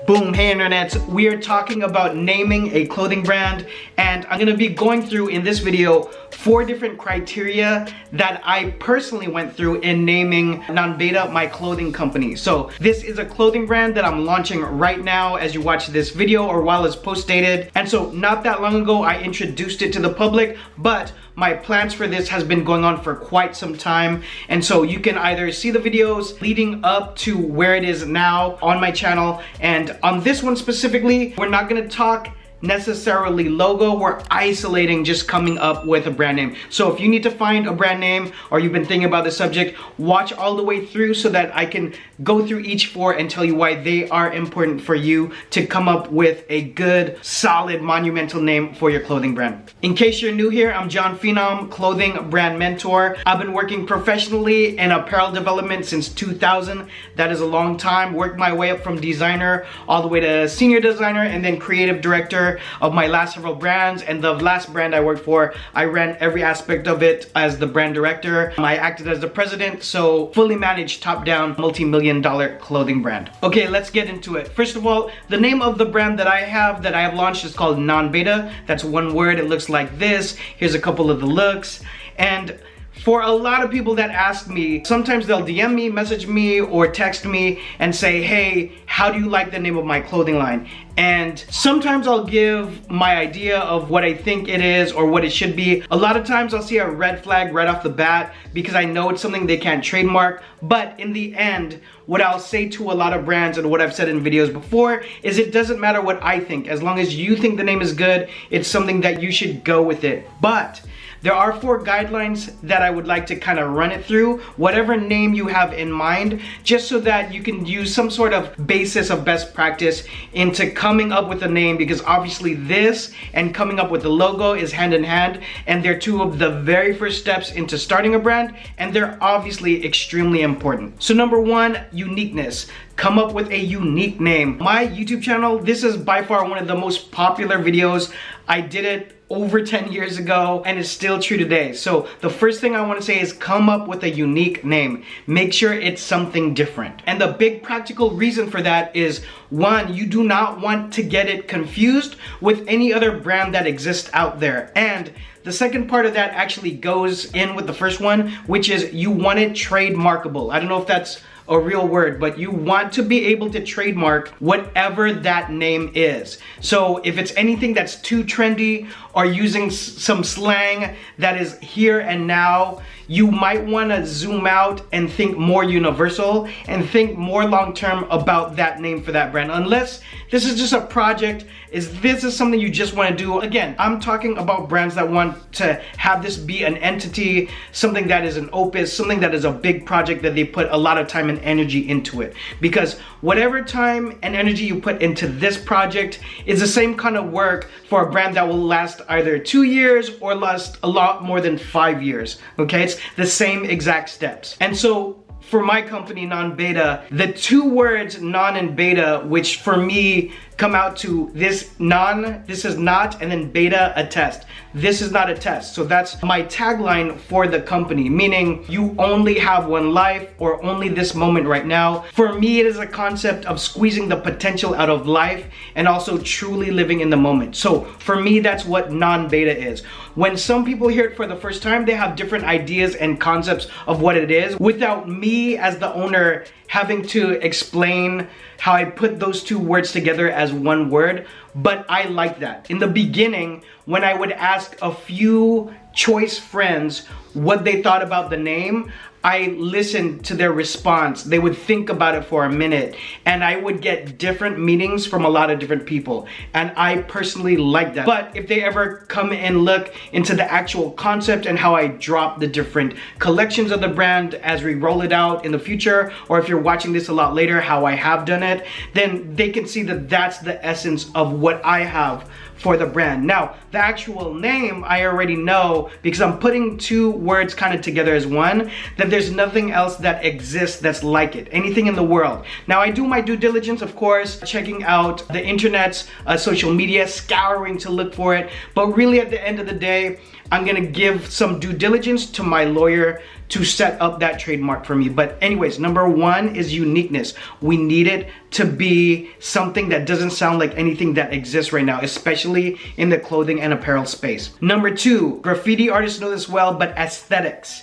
Boom, hey internets, we are talking about naming a clothing brand, and I'm gonna be going through in this video 4 different criteria that I personally went through in naming NONBETA my clothing company. So this is a clothing brand that I'm launching right now as you watch this video or while it's post dated. And so not that long ago I introduced it to the public, but my plans for this has been going on for quite some time. And so you can either see the videos leading up to where it is now on my channel, and on this one specifically, we're not gonna talk necessarily logo, we're isolating just coming up with a brand name. So if you need to find a brand name or you've been thinking about the subject, watch all the way through so that I can go through each 4 and tell you why they are important for you to come up with a good, solid, monumental name for your clothing brand. In case you're new here, I'm Jon Phenom, clothing brand mentor. I've been working professionally in apparel development since 2000. That is a long time. Worked my way up from designer all the way to senior designer and then creative director of my last several brands. And the last brand I worked for, I ran every aspect of it as the brand director. I acted as the president, so fully managed top-down multi-million-dollar clothing brand. Okay, let's get into it. First of all, the name of the brand that I have launched is called NONBETA. That's one word. It looks like this. Here's a couple of the looks. And for a lot of people that ask me, sometimes they'll DM me, message me, or text me and say, hey, how do you like the name of my clothing line? And sometimes I'll give my idea of what I think it is or what it should be. A lot of times I'll see a red flag right off the bat because I know it's something they can't trademark. But in the end, what I'll say to a lot of brands and what I've said in videos before is it doesn't matter what I think. As long as you think the name is good, it's something that you should go with it. But there are 4 guidelines that I would like to kind of run it through, whatever name you have in mind, just so that you can use some sort of basis of best practice into coming up with a name, because obviously this and coming up with the logo is hand in hand, and they're 2 of the very first steps into starting a brand, and they're obviously extremely important. So number 1, uniqueness. Come up with a unique name. My YouTube channel, this is by far one of the most popular videos. I did it over 10 years ago and it's still true today. So the first thing I want to say is come up with a unique name. Make sure it's something different. And the big practical reason for that is, 1, you do not want to get it confused with any other brand that exists out there. And the second part of that actually goes in with the first one, which is you want it trademarkable. I don't know if that's a real word, but you want to be able to trademark whatever that name is. So if it's anything that's too trendy or using some slang that is here and now, you might want to zoom out and think more universal and think more long-term about that name for that brand. Unless this is just a project, this is something you just want to do. Again, I'm talking about brands that want to have this be an entity, something that is an opus, something that is a big project that they put a lot of time and energy into it. Because whatever time and energy you put into this project is the same kind of work for a brand that will last either 2 years or last a lot more than 5 years. Okay, it's the same exact steps. And so for my company, NONBETA, the 2 words non and beta, which for me come out to this is not, and then beta, a test. This is not a test. So that's my tagline for the company, meaning you only have one life or only this moment right now. For me, it is a concept of squeezing the potential out of life and also truly living in the moment. So for me, that's what NONBETA is. When some people hear it for the first time, they have different ideas and concepts of what it is without me as the owner having to explain how I put those 2 words together as one word. But I like that. In the beginning, when I would ask a few choice friends what they thought about the name, I listened to their response. They would think about it for a minute, and I would get different meanings from a lot of different people. And I personally like that. But if they ever come and look into the actual concept and how I drop the different collections of the brand as we roll it out in the future, or if you're watching this a lot later, how I have done it, then they can see that that's the essence of what I have for the brand. Now, the actual name I already know because I'm putting 2 words kind of together as one, that there's nothing else that exists that's like it, anything in the world. Now, I do my due diligence, of course, checking out the internet's social media, scouring to look for it, but really at the end of the day, I'm gonna give some due diligence to my lawyer to set up that trademark for me. But anyways, number one is uniqueness. We need it to be something that doesn't sound like anything that exists right now, especially in the clothing and apparel space. Number two, graffiti artists know this well, but aesthetics.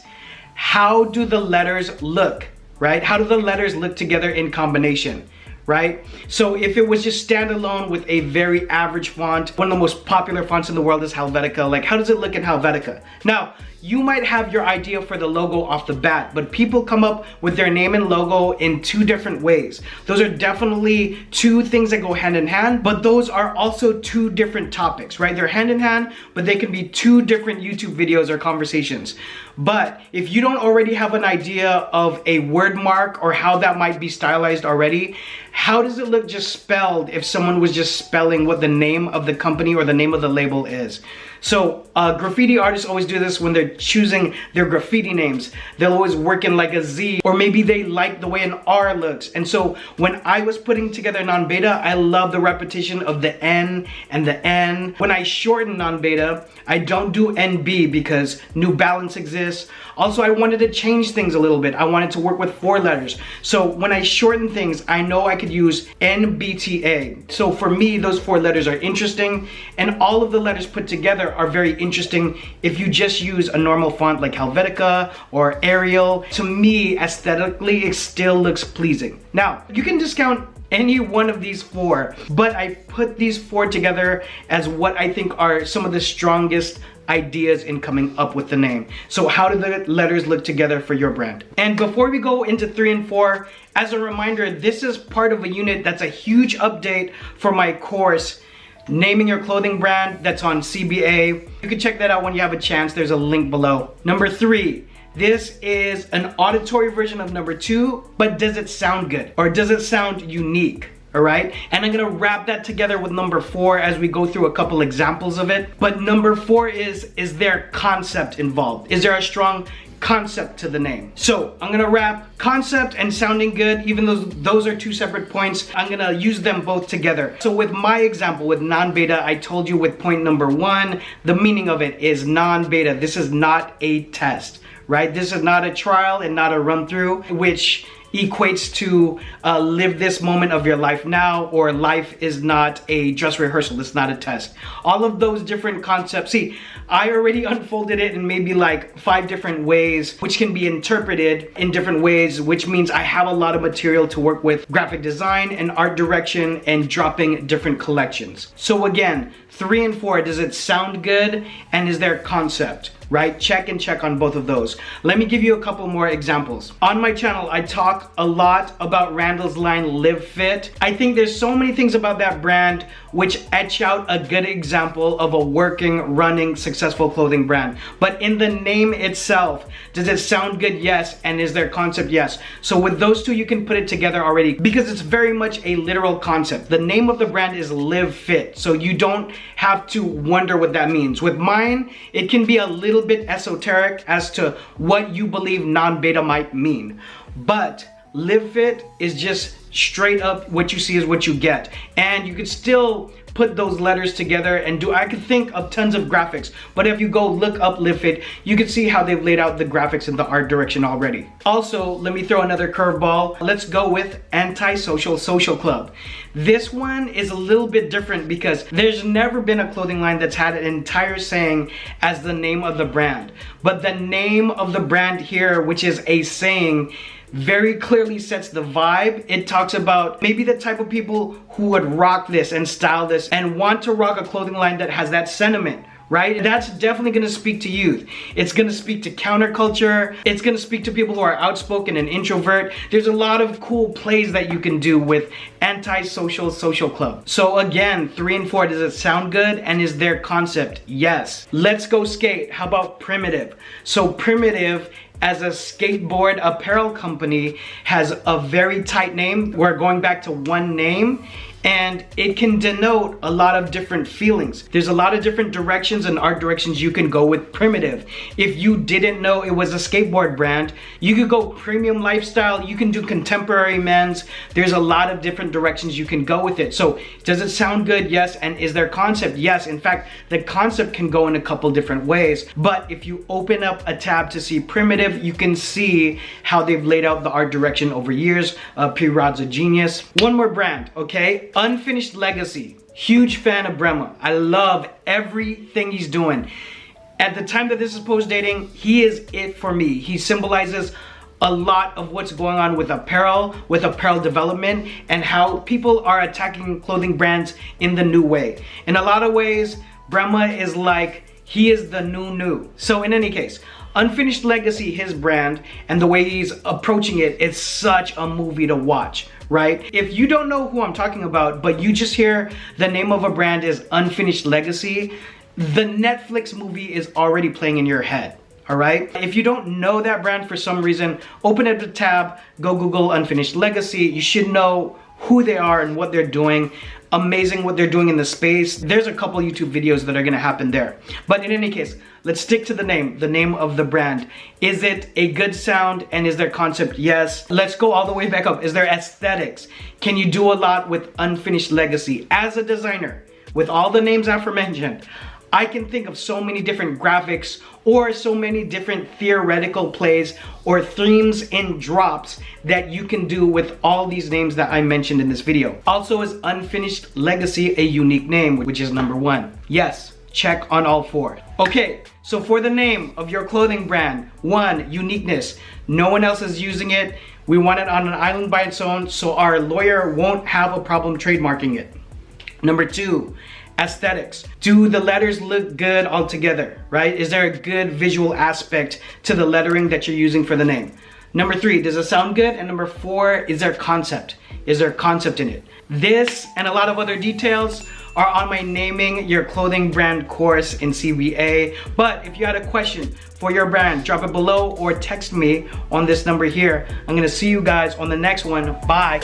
How do the letters look, right? How do the letters look together in combination? Right? So if it was just standalone with a very average font, one of the most popular fonts in the world is Helvetica. Like, how does it look in Helvetica? Now, you might have your idea for the logo off the bat, but people come up with their name and logo in two different ways. Those are definitely two things that go hand in hand, but those are also two different topics, right? They're hand in hand, but they can be two different YouTube videos or conversations. But if you don't already have an idea of a word mark or how that might be stylized already, how does it look just spelled if someone was just spelling what the name of the company or the name of the label is? So graffiti artists always do this when they're choosing their graffiti names. They'll always work in like a Z, or maybe they like the way an R looks. And so when I was putting together NONBETA, I love the repetition of the N and the N. When I shorten NONBETA, I don't do NB because New Balance exists. Also, I wanted to change things a little bit. I wanted to work with 4 letters. So when I shorten things, I know I could use NBTA. So for me, those 4 letters are interesting, and all of the letters put together are very interesting if you just use a normal font like Helvetica or Arial. To me, aesthetically, it still looks pleasing. Now, you can discount any one of these 4, but I put these 4 together as what I think are some of the strongest ideas in coming up with the name. So how do the letters look together for your brand? And before we go into 3 and 4, as a reminder, this is part of a unit that's a huge update for my course, Naming Your Clothing Brand, that's on CBA. You can check that out when you have a chance. There's a link below. Number 3, this is an auditory version of number 2, but does it sound good? Or does it sound unique? All right, and I'm gonna wrap that together with number 4 as we go through a couple examples of it. But number 4 is there concept involved? Is there a strong concept to the name? So I'm gonna wrap concept and sounding good, even though those are 2 separate points. I'm gonna use them both together. So with my example with NONBETA, I told you with point number 1, the meaning of it is non-beta. This is not a test, right? This is not a trial and not a run through, which equates to live this moment of your life now, or life is not a dress rehearsal, it's not a test. All of those different concepts. See, I already unfolded it in maybe like 5 different ways, which can be interpreted in different ways, which means I have a lot of material to work with graphic design and art direction and dropping different collections. So again, 3 and 4, does it sound good? And is there concept? Right? Check and check on both of those. Let me give you a couple more examples. On my channel, I talk a lot about Randall's line Live Fit. I think there's so many things about that brand which etch out a good example of a working, running, successful clothing brand. But in the name itself, does it sound good? Yes. And is there concept? Yes. So with those 2, you can put it together already because it's very much a literal concept. The name of the brand is Live Fit, so you don't have to wonder what that means. With mine, it can be a little bit esoteric as to what you believe NONBETA might mean, but Live Fit is just straight up what you see is what you get, and you could still put those letters together and I could think of tons of graphics, but if you go look up Live Fit, you can see how they've laid out the graphics in the art direction already. Also, let me throw another curveball. Let's go with Antisocial Social Club. This one is a little bit different because there's never been a clothing line that's had an entire saying as the name of the brand, but the name of the brand here, which is a saying, very clearly sets the vibe. It talks about maybe the type of people who would rock this and style this and want to rock a clothing line that has that sentiment, right? That's definitely gonna speak to youth. It's gonna speak to counterculture. It's gonna speak to people who are outspoken and introvert. There's a lot of cool plays that you can do with Antisocial Social Club. So again, 3 and 4, does it sound good? And is there concept? Yes. Let's go skate. How about primitive? So primitive as a skateboard apparel company has a very tight name. We're going back to one name, and it can denote a lot of different feelings. There's a lot of different directions and art directions you can go with Primitive. If you didn't know it was a skateboard brand, you could go premium lifestyle, you can do contemporary men's. There's a lot of different directions you can go with it. So does it sound good? Yes. And is there concept? Yes. In fact, the concept can go in a couple different ways. But if you open up a tab to see Primitive, you can see how they've laid out the art direction over years. P-Rod's a genius. One more brand, okay? Unfinished Legacy. Huge fan of Brema. I love everything he's doing. At the time that this is post dating, he is it for me. He symbolizes a lot of what's going on with apparel development, and how people are attacking clothing brands in the new way. In a lot of ways, Brema is like, he is the new. So in any case, Unfinished Legacy, his brand, and the way he's approaching it, it's such a movie to watch, right? If you don't know who I'm talking about, but you just hear the name of a brand is Unfinished Legacy, the Netflix movie is already playing in your head, all right? If you don't know that brand for some reason, open up the tab, go Google Unfinished Legacy. You should know who they are and what they're doing. Amazing what they're doing in the space. There's a couple YouTube videos that are gonna happen there. But in any case, let's stick to the name of the brand. Is it a good sound, and is there concept? Yes. Let's go all the way back up. Is there aesthetics? Can you do a lot with Unfinished Legacy? As a designer, with all the names aforementioned, I can think of so many different graphics or so many different theoretical plays or themes in drops that you can do with all these names that I mentioned in this video. Also, is Unfinished Legacy a unique name, which is number 1? Yes, check on all 4. Okay, so for the name of your clothing brand, 1, uniqueness. No one else is using it. We want it on an island by its own, so our lawyer won't have a problem trademarking it. Number 2, aesthetics. Do the letters look good all together, right? Is there a good visual aspect to the lettering that you're using for the name? Number 3, does it sound good? And number 4, is there concept? Is there concept in it? This and a lot of other details are on my Naming Your Clothing Brand course in CBA. But if you had a question for your brand, drop it below or text me on this number here. I'm gonna see you guys on the next one. Bye.